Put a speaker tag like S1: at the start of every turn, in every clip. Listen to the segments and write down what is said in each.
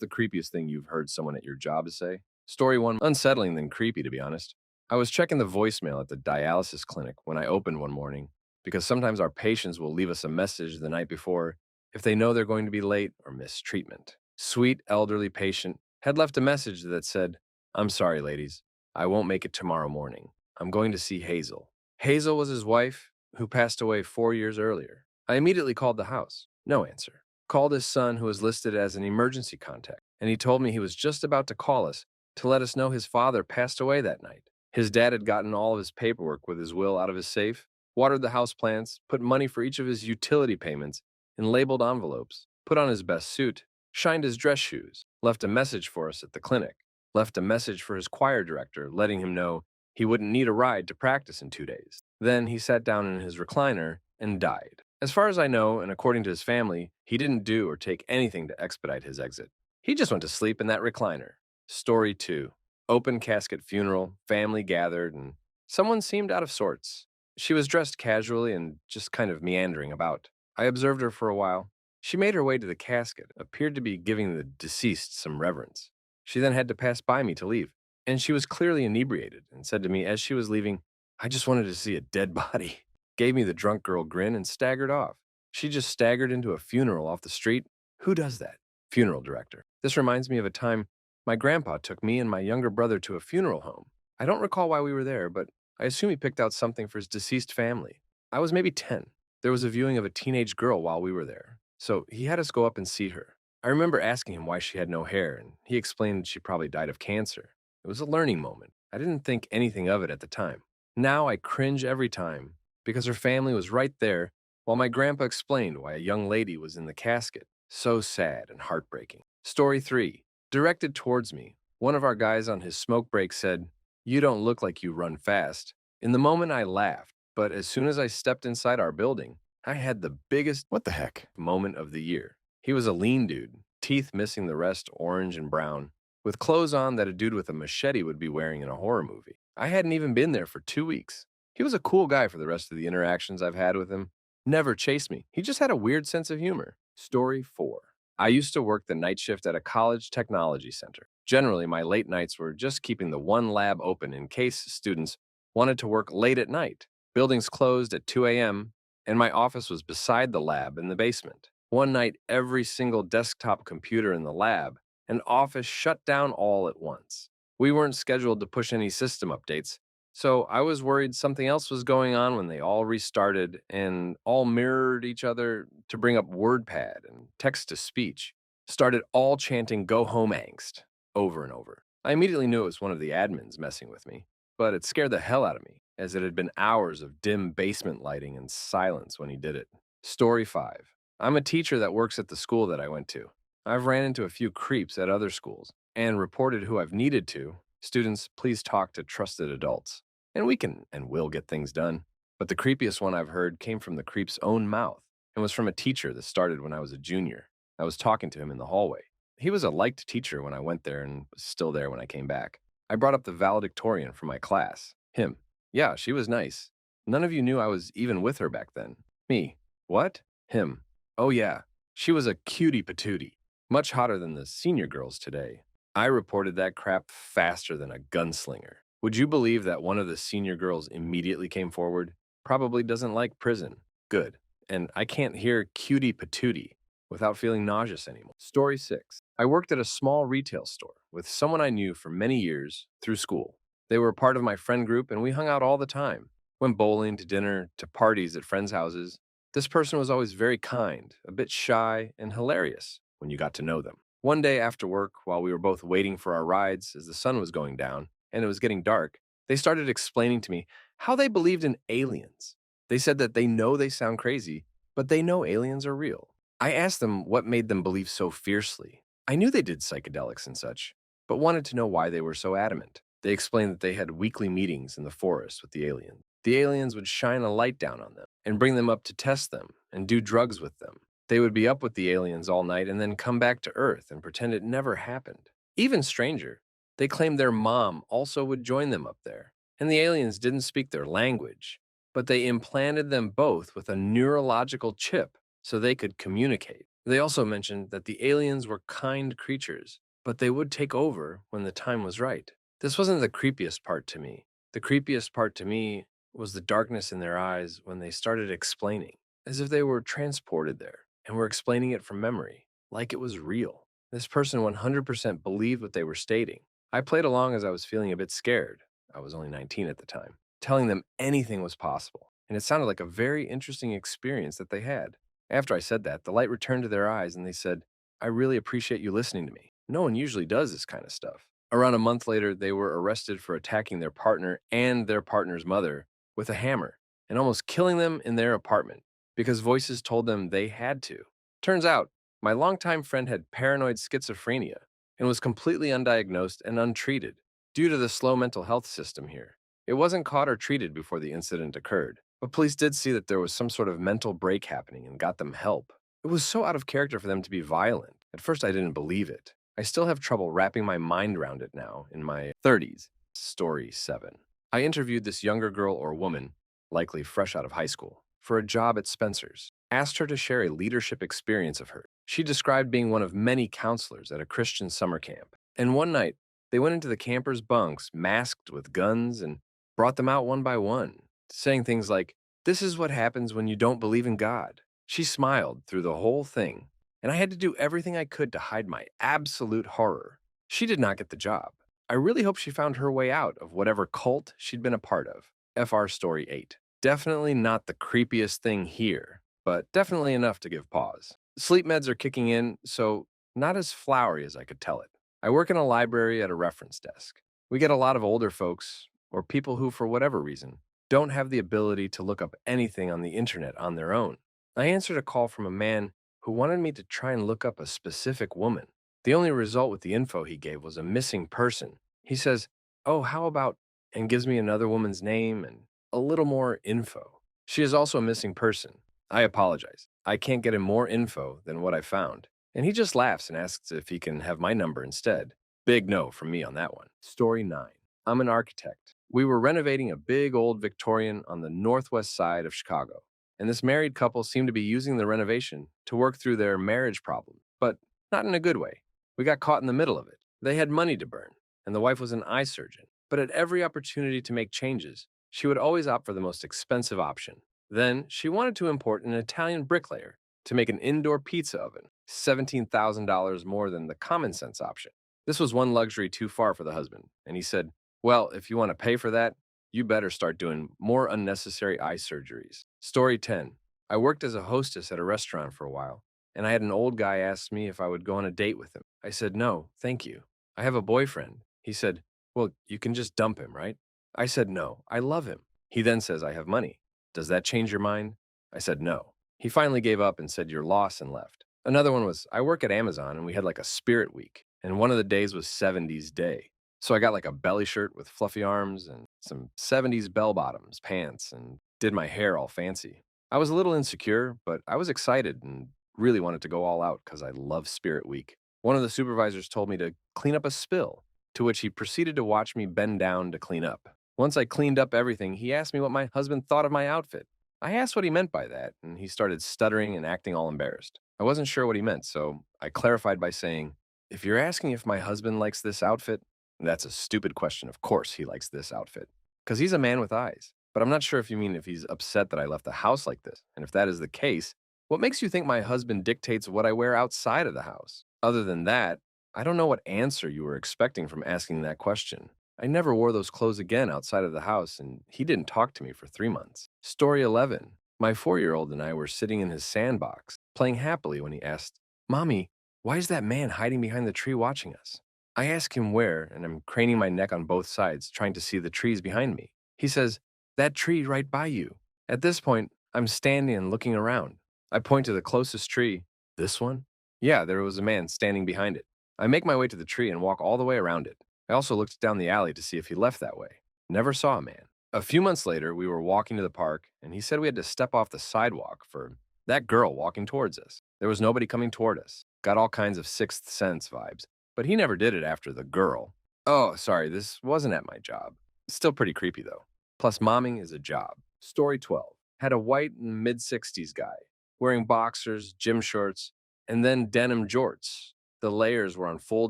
S1: the creepiest thing you've heard someone at your job say? Story 1, unsettling than creepy, to be honest. I was checking the voicemail at the dialysis clinic when I opened one morning, because sometimes our patients will leave us a message the night before if they know they're going to be late or miss treatment. Sweet elderly patient had left a message that said, "I'm sorry, ladies. I won't make it tomorrow morning. I'm going to see Hazel." Hazel was his wife, who passed away 4 years earlier. I immediately called the house. No answer. Called his son, who was listed as an emergency contact, and he told me he was just about to call us to let us know his father passed away that night. His dad had gotten all of his paperwork with his will out of his safe, watered the house plants, put money for each of his utility payments in labeled envelopes, put on his best suit, shined his dress shoes, left a message for us at the clinic, left a message for his choir director letting him know he wouldn't need a ride to practice in 2 days. Then he sat down in his recliner and died. As far as I know, and according to his family, he didn't do or take anything to expedite his exit. He just went to sleep in that recliner. Story 2. Open casket funeral, family gathered, and someone seemed out of sorts. She was dressed casually and just kind of meandering about. I observed her for a while. She made her way to the casket, appeared to be giving the deceased some reverence. She then had to pass by me to leave, and she was clearly inebriated and said to me as she was leaving, "I just wanted to see a dead body." Gave me the drunk girl grin and staggered off. She just staggered into a funeral off the street. Who does that? Funeral director. This reminds me of a time my grandpa took me and my younger brother to a funeral home. I don't recall why we were there, but I assume he picked out something for his deceased family. I was maybe 10. There was a viewing of a teenage girl while we were there, so he had us go up and see her. I remember asking him why she had no hair, and he explained she probably died of cancer. It was a learning moment. I didn't think anything of it at the time. Now I cringe every time because her family was right there while my grandpa explained why a young lady was in the casket. So sad and heartbreaking. Story 3. Directed towards me, one of our guys on his smoke break said, "You don't look like you run fast." In the moment I laughed, but as soon as I stepped inside our building, I had the biggest "what the heck" moment of the year. He was a lean dude, teeth missing the rest orange and brown, with clothes on that a dude with a machete would be wearing in a horror movie. I hadn't even been there for 2 weeks. He was a cool guy for the rest of the interactions I've had with him. Never chased me. He just had a weird sense of humor. Story 4. I used to work the night shift at a college technology center. Generally, my late nights were just keeping the one lab open in case students wanted to work late at night. Buildings closed at 2 a.m., and my office was beside the lab in the basement. One night, every single desktop computer in the lab and office shut down all at once. We weren't scheduled to push any system updates, so I was worried something else was going on when they all restarted and all mirrored each other to bring up WordPad and text to speech. Started all chanting "Go home angst" over and over. I immediately knew it was one of the admins messing with me, but it scared the hell out of me, as it had been hours of dim basement lighting and silence when he did it. Story 5. I'm a teacher that works at the school that I went to. I've ran into a few creeps at other schools and reported who I've needed to. Students, please talk to trusted adults. And we can and will get things done. But the creepiest one I've heard came from the creep's own mouth and was from a teacher that started when I was a junior. I was talking to him in the hallway. He was a liked teacher when I went there and was still there when I came back. I brought up the valedictorian from my class. Him. Yeah, she was nice. None of you knew I was even with her back then. Me. What? Him. Oh yeah, she was a cutie patootie. Much hotter than the senior girls today. I reported that crap faster than a gunslinger. Would you believe that one of the senior girls immediately came forward? Probably doesn't like prison. Good. And I can't hear cutie patootie without feeling nauseous anymore. Story 6. I worked at a small retail store with someone I knew for many years through school. They were part of my friend group and we hung out all the time. Went bowling, to dinner, to parties at friends' houses. This person was always very kind, a bit shy, and hilarious when you got to know them. One day after work, while we were both waiting for our rides as the sun was going down and it was getting dark, they started explaining to me how they believed in aliens. They said that they know they sound crazy, but they know aliens are real. I asked them what made them believe so fiercely. I knew they did psychedelics and such, but wanted to know why they were so adamant. They explained that they had weekly meetings in the forest with the aliens. The aliens would shine a light down on them and bring them up to test them and do drugs with them. They would be up with the aliens all night and then come back to Earth and pretend it never happened. Even stranger, they claimed their mom also would join them up there. And the aliens didn't speak their language, but they implanted them both with a neurological chip so they could communicate. They also mentioned that the aliens were kind creatures, but they would take over when the time was right. This wasn't the creepiest part to me. The creepiest part to me was the darkness in their eyes when they started explaining, as if they were transported there and were explaining it from memory, like it was real. This person 100% believed what they were stating. I played along as I was feeling a bit scared. I was only 19 at the time, telling them anything was possible. And it sounded like a very interesting experience that they had. After I said that, the light returned to their eyes and they said, I really appreciate you listening to me. No one usually does this kind of stuff. Around a month later, they were arrested for attacking their partner and their partner's mother with a hammer and almost killing them in their apartment because voices told them they had to. Turns out, my longtime friend had paranoid schizophrenia and was completely undiagnosed and untreated due to the slow mental health system here. It wasn't caught or treated before the incident occurred, but police did see that there was some sort of mental break happening and got them help. It was so out of character for them to be violent. At first, I didn't believe it. I still have trouble wrapping my mind around it now in my 30s. Story 7. I interviewed this younger girl or woman, likely fresh out of high school, for a job at Spencer's. Asked her to share a leadership experience of hers. She described being one of many counselors at a Christian summer camp. And one night, they went into the campers' bunks masked with guns and brought them out one by one, saying things like, "This is what happens when you don't believe in God." She smiled through the whole thing, and I had to do everything I could to hide my absolute horror. She did not get the job. I really hope she found her way out of whatever cult she'd been a part of. FR Story 8. Definitely not the creepiest thing here, but definitely enough to give pause. Sleep meds are kicking in, so not as flowery as I could tell it. I work in a library at a reference desk. We get a lot of older folks, or people who, for whatever reason, don't have the ability to look up anything on the internet on their own. I answered a call from a man who wanted me to try and look up a specific woman. The only result with the info he gave was a missing person. He says, "Oh, how about," and gives me another woman's name and a little more info. She is also a missing person. I apologize. I can't get him more info than what I found. And he just laughs and asks if he can have my number instead. Big no from me on that one. Story 9. I'm an architect. We were renovating a big old Victorian on the northwest side of Chicago, and this married couple seemed to be using the renovation to work through their marriage problem, but not in a good way. We got caught in the middle of it. They had money to burn, and the wife was an eye surgeon, but at every opportunity to make changes, she would always opt for the most expensive option. Then she wanted to import an Italian bricklayer to make an indoor pizza oven, $17,000 more than the common sense option. This was one luxury too far for the husband, and he said, "Well, if you want to pay for that, you better start doing more unnecessary eye surgeries." Story 10. I worked as a hostess at a restaurant for a while, and I had an old guy ask me if I would go on a date with him. I said, "No, thank you. I have a boyfriend." He said, "Well, you can just dump him, right?" I said, "No, I love him." He then says, "I have money. Does that change your mind?" I said, "No." He finally gave up and said, "You're lost," and left. Another one was, I work at Amazon and we had like a spirit week, and one of the days was 70s day. So I got like a belly shirt with fluffy arms and some 70s bell bottoms, pants, and did my hair all fancy. I was a little insecure, but I was excited and really wanted to go all out because I love Spirit Week. One of the supervisors told me to clean up a spill, to which he proceeded to watch me bend down to clean up. Once I cleaned up everything, he asked me what my husband thought of my outfit. I asked what he meant by that, and he started stuttering and acting all embarrassed. I wasn't sure what he meant, so I clarified by saying, "If you're asking if my husband likes this outfit, that's a stupid question. Of course he likes this outfit, because he's a man with eyes. But I'm not sure if you mean if he's upset that I left the house like this. And if that is the case, what makes you think my husband dictates what I wear outside of the house? Other than that, I don't know what answer you were expecting from asking that question. I never wore those clothes again outside of the house, and he didn't talk to me for 3 months." Story 11. My 4-year-old and I were sitting in his sandbox, playing happily when he asked, "Mommy, why is that man hiding behind the tree watching us?" I ask him where, and I'm craning my neck on both sides, trying to see the trees behind me. He says, "That tree right by you." At this point, I'm standing and looking around. I point to the closest tree. "This one?" Yeah, there was a man standing behind it. I make my way to the tree and walk all the way around it. I also looked down the alley to see if he left that way. Never saw a man. A few months later, we were walking to the park, and he said we had to step off the sidewalk for that girl walking towards us. There was nobody coming toward us. Got all kinds of Sixth Sense vibes. But he never did it after the girl. Oh, sorry, this wasn't at my job. Still pretty creepy, though. Plus, momming is a job. Story 12. Had a white mid 60s guy wearing boxers, gym shorts, And then denim jorts. The layers were on full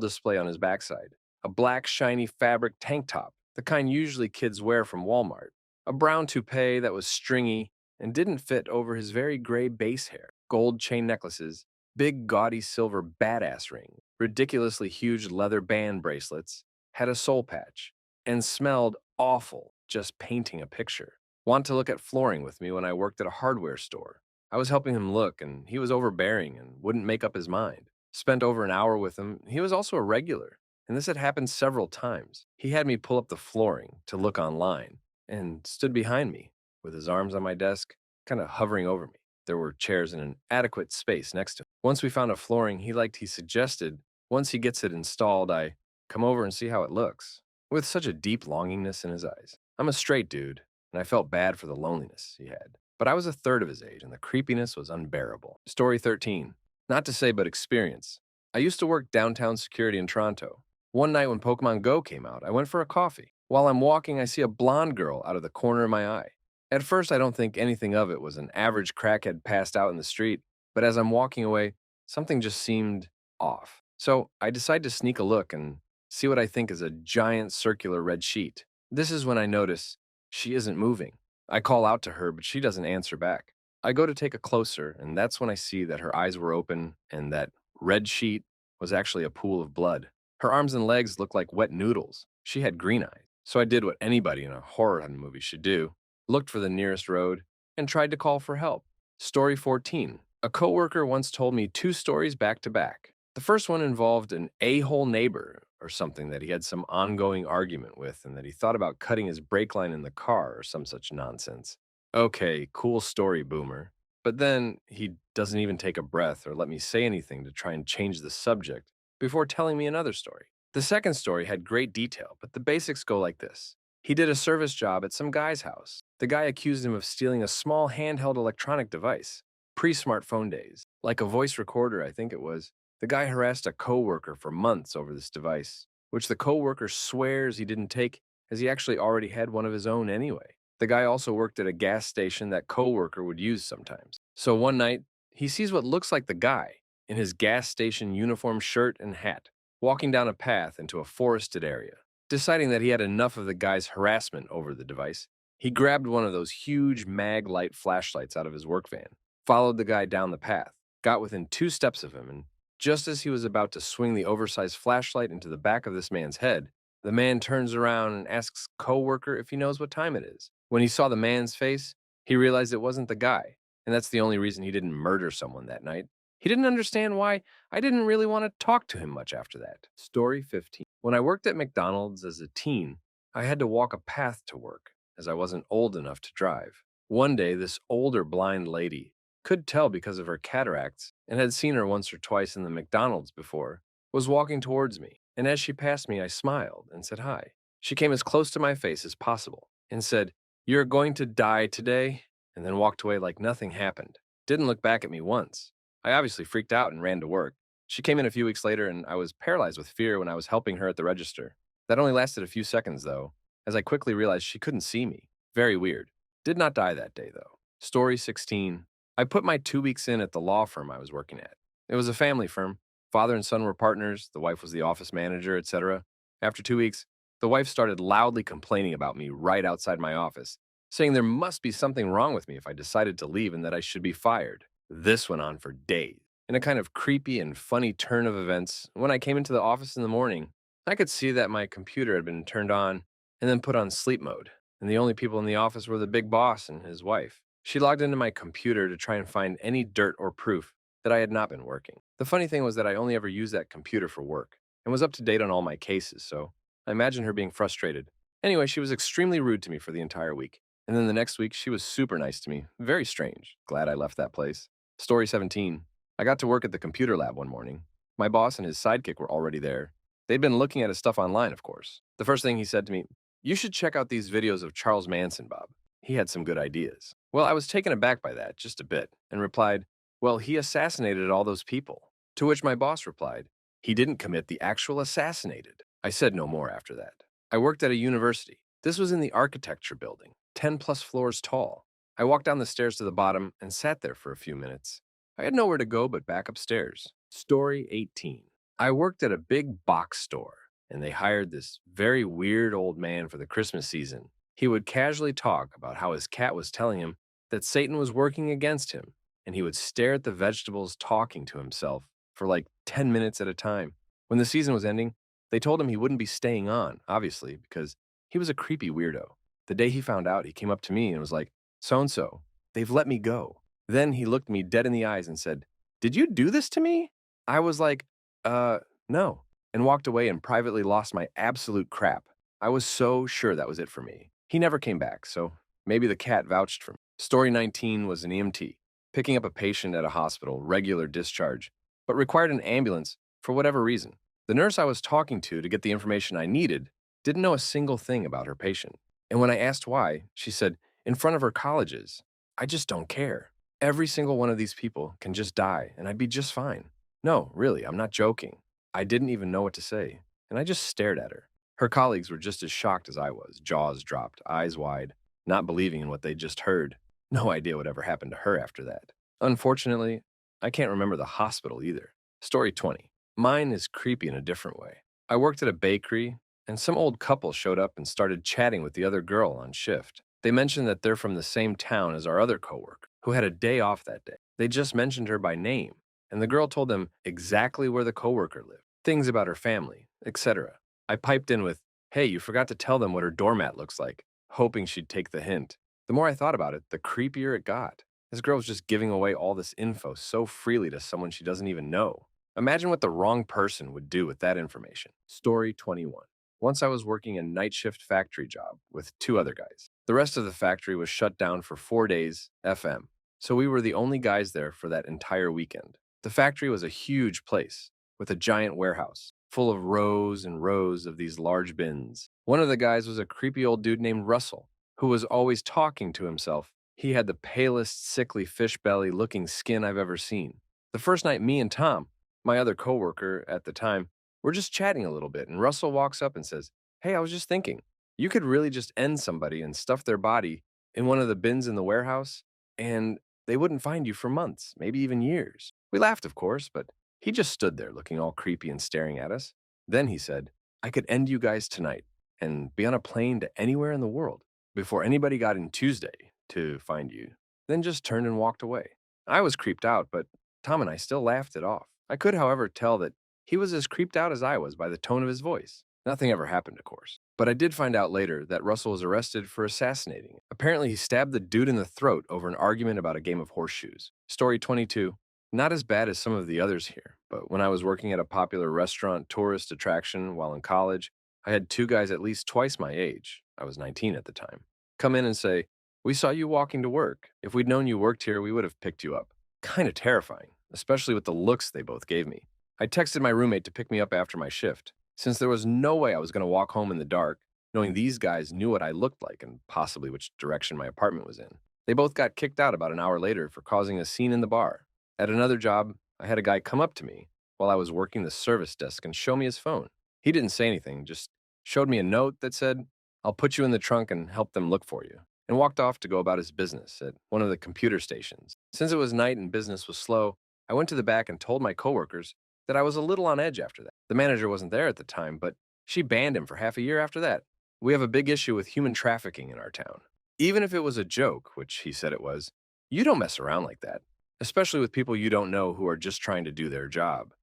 S1: display on his backside. A black, shiny fabric tank top, the kind usually kids wear from Walmart. A brown toupee that was stringy and didn't fit over his very gray base hair. Gold chain necklaces, big gaudy silver badass ring, ridiculously huge leather band bracelets, had a soul patch, and smelled awful just painting a picture. Want to look at flooring with me when I worked at a hardware store. I was helping him look, and he was overbearing and wouldn't make up his mind. Spent over an hour with him. He was also a regular, and this had happened several times. He had me pull up the flooring to look online and stood behind me with his arms on my desk, kind of hovering over me. There were chairs in an adequate space next to him. Once we found a flooring he suggested, once he gets it installed, I come over and see how it looks, with such a deep longingness in his eyes. I'm a straight dude, and I felt bad for the loneliness he had. But I was a third of his age, and the creepiness was unbearable. Story 13. Not to say, but experience. I used to work downtown security in Toronto. One night when Pokemon Go came out, I went for a coffee. While I'm walking, I see a blonde girl out of the corner of my eye. At first, I don't think anything of it was an average crackhead passed out in the street, but as I'm walking away, something just seemed off. So I decide to sneak a look and see what I think is a giant circular red sheet. This is when I notice she isn't moving. I call out to her, but she doesn't answer back. I go to take a closer, and that's when I see that her eyes were open and that red sheet was actually a pool of blood. Her arms and legs looked like wet noodles. She had green eyes. So I did what anybody in a horror movie should do, looked for the nearest road, and tried to call for help. Story 14. A coworker once told me two stories back to back. The first one involved an a-hole neighbor or something that he had some ongoing argument with and that he thought about cutting his brake line in the car or some such nonsense. Okay, cool story, boomer. But then he doesn't even take a breath or let me say anything to try and change the subject before telling me another story. The second story had great detail, but the basics go like this. He did a service job at some guy's house. The guy accused him of stealing a small handheld electronic device, pre-smartphone days, like a voice recorder, I think it was. The guy harassed a coworker for months over this device, which the coworker swears he didn't take as he actually already had one of his own anyway. The guy also worked at a gas station that coworker would use sometimes. So one night, he sees what looks like the guy in his gas station uniform shirt and hat, walking down a path into a forested area. Deciding that he had enough of the guy's harassment over the device, he grabbed one of those huge mag light flashlights out of his work van, followed the guy down the path, got within 2 steps of him, and just as he was about to swing the oversized flashlight into the back of this man's head, the man turns around and asks coworker if he knows what time it is. When he saw the man's face, he realized it wasn't the guy, and that's the only reason he didn't murder someone that night. He didn't understand why I didn't really want to talk to him much after that. Story 15. When I worked at McDonald's as a teen, I had to walk a path to work, as I wasn't old enough to drive. One day, this older blind lady, could tell because of her cataracts, and had seen her once or twice in the McDonald's before, was walking towards me, and as she passed me, I smiled and said hi. She came as close to my face as possible and said, "You're going to die today," and then walked away like nothing happened. Didn't look back at me once. I obviously freaked out and ran to work. She came in a few weeks later, and I was paralyzed with fear when I was helping her at the register. That only lasted a few seconds, though, as I quickly realized she couldn't see me. Very weird. Did not die that day, though. Story 16. I put my 2 weeks in at the law firm I was working at. It was a family firm. Father and son were partners, the wife was the office manager, etc. After 2 weeks, the wife started loudly complaining about me right outside my office, saying there must be something wrong with me if I decided to leave and that I should be fired. This went on for days. In a kind of creepy and funny turn of events, when I came into the office in the morning, I could see that my computer had been turned on and then put on sleep mode, and the only people in the office were the big boss and his wife. She logged into my computer to try and find any dirt or proof that I had not been working. The funny thing was that I only ever used that computer for work and was up to date on all my cases, so I imagine her being frustrated. Anyway, she was extremely rude to me for the entire week, and then the next week she was super nice to me. Very strange. Glad I left that place. Story 17. I got to work at the computer lab one morning. My boss and his sidekick were already there. They'd been looking at his stuff online, of course. The first thing he said to me, "You should check out these videos of Charles Manson, Bob. He had some good ideas." Well, I was taken aback by that, just a bit, and replied, "Well, he assassinated all those people." To which my boss replied, "He didn't commit the actual assassinated." I said no more after that. I worked at a university. This was in the architecture building, 10 plus floors tall. I walked down the stairs to the bottom and sat there for a few minutes. I had nowhere to go but back upstairs. Story 18. I worked at a big box store, and they hired this very weird old man for the Christmas season. He would casually talk about how his cat was telling him that Satan was working against him, and he would stare at the vegetables talking to himself for like 10 minutes at a time. When the season was ending, they told him he wouldn't be staying on, obviously, because he was a creepy weirdo. The day he found out, he came up to me and was like, "So and so, they've let me go." Then he looked me dead in the eyes and said, "Did you do this to me?" I was like, no, and walked away and privately lost my absolute crap. I was so sure that was it for me. He never came back, so maybe the cat vouched for me. Story 19 was an EMT, picking up a patient at a hospital, regular discharge, but required an ambulance for whatever reason. The nurse I was talking to get the information I needed didn't know a single thing about her patient. And when I asked why, she said, in front of her colleges, "I just don't care. Every single one of these people can just die, and I'd be just fine." No, really, I'm not joking. I didn't even know what to say, and I just stared at her. Her colleagues were just as shocked as I was, jaws dropped, eyes wide, not believing in what they'd just heard. No idea what ever happened to her after that. Unfortunately, I can't remember the hospital either. Story 20. Mine is creepy in a different way. I worked at a bakery, and some old couple showed up and started chatting with the other girl on shift. They mentioned that they're from the same town as our other coworker, who had a day off that day. They just mentioned her by name, and the girl told them exactly where the coworker lived, things about her family, etc. I piped in with, "Hey, you forgot to tell them what her doormat looks like," hoping she'd take the hint. The more I thought about it, the creepier it got. This girl was just giving away all this info so freely to someone she doesn't even know. Imagine what the wrong person would do with that information. Story 21. Once I was working a night shift factory job with two other guys. The rest of the factory was shut down for 4 days, FM, so we were the only guys there for that entire weekend. The factory was a huge place with a giant warehouse full of rows and rows of these large bins. One of the guys was a creepy old dude named Russell, who was always talking to himself. He had the palest, sickly fish belly looking skin I've ever seen. The first night, me and Tom, my other coworker at the time, were just chatting a little bit, and Russell walks up and says, "Hey, I was just thinking, you could really just end somebody and stuff their body in one of the bins in the warehouse, and they wouldn't find you for months, maybe even years." We laughed, of course, but he just stood there looking all creepy and staring at us. Then he said, "I could end you guys tonight and be on a plane to anywhere in the world before anybody got in Tuesday to find you." Then just turned and walked away. I was creeped out, but Tom and I still laughed it off. I could, however, tell that he was as creeped out as I was by the tone of his voice. Nothing ever happened, of course. But I did find out later that Russell was arrested for assassinating. Apparently, he stabbed the dude in the throat over an argument about a game of horseshoes. Story 22. Not as bad as some of the others here, but when I was working at a popular restaurant tourist attraction while in college, I had two guys at least twice my age, I was 19 at the time, come in and say, "We saw you walking to work. If we'd known you worked here, we would have picked you up." Kind of terrifying, especially with the looks they both gave me. I texted my roommate to pick me up after my shift, since there was no way I was going to walk home in the dark, knowing these guys knew what I looked like and possibly which direction my apartment was in. They both got kicked out about an hour later for causing a scene in the bar. At another job, I had a guy come up to me while I was working the service desk and show me his phone. He didn't say anything, just showed me a note that said, "I'll put you in the trunk and help them look for you," and walked off to go about his business at one of the computer stations. Since it was night and business was slow, I went to the back and told my coworkers that I was a little on edge after that. The manager wasn't there at the time, but she banned him for half a year after that. We have a big issue with human trafficking in our town. Even if it was a joke, which he said it was, you don't mess around like that, especially with people you don't know who are just trying to do their job.